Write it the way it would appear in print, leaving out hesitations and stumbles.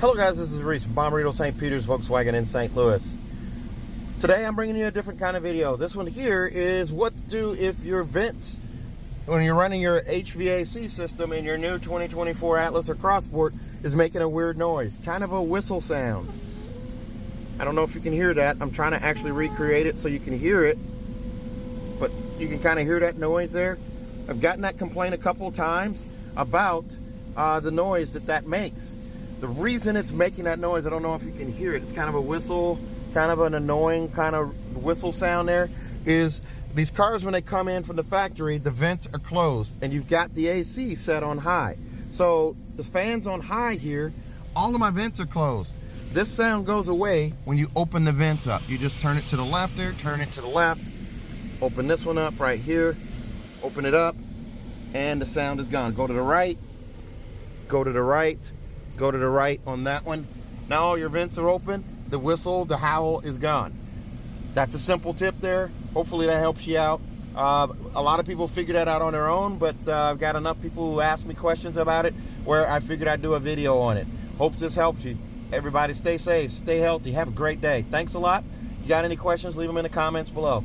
Hello guys, this is Reese from Bommarito St. Peter's Volkswagen in St. Louis. Today I'm bringing you a different kind of video. This one here is what to do if your vents, when you're running your HVAC system in your new 2024 Atlas or Crossport, is making a weird noise, kind of a whistle sound. I don't know if you can hear that. I'm trying to actually recreate it so you can hear it, but you can kind of hear that noise there. I've gotten that complaint a couple of times about the noise that makes. The reason it's making that noise, I don't know if you can hear it, it's kind of a whistle, kind of an annoying kind of whistle sound there, is these cars, when they come in from the factory, the vents are closed and you've got the AC set on high. So the fan's on high here, all of my vents are closed. This sound goes away when you open the vents up. You just turn it to the left there, turn it to the left, open this one up right here, open it up, and the sound is gone. Go to the right, go to the right, go to the right on that one. Now all your vents are open. The whistle, the howl is gone. That's a simple tip there. Hopefully that helps you out. A lot of people figure that out on their own, but I've got enough people who ask me questions about it where I figured I'd do a video on it. Hope this helps you. Everybody stay safe, stay healthy, have a great day. Thanks a lot. You got any questions, leave them in the comments below.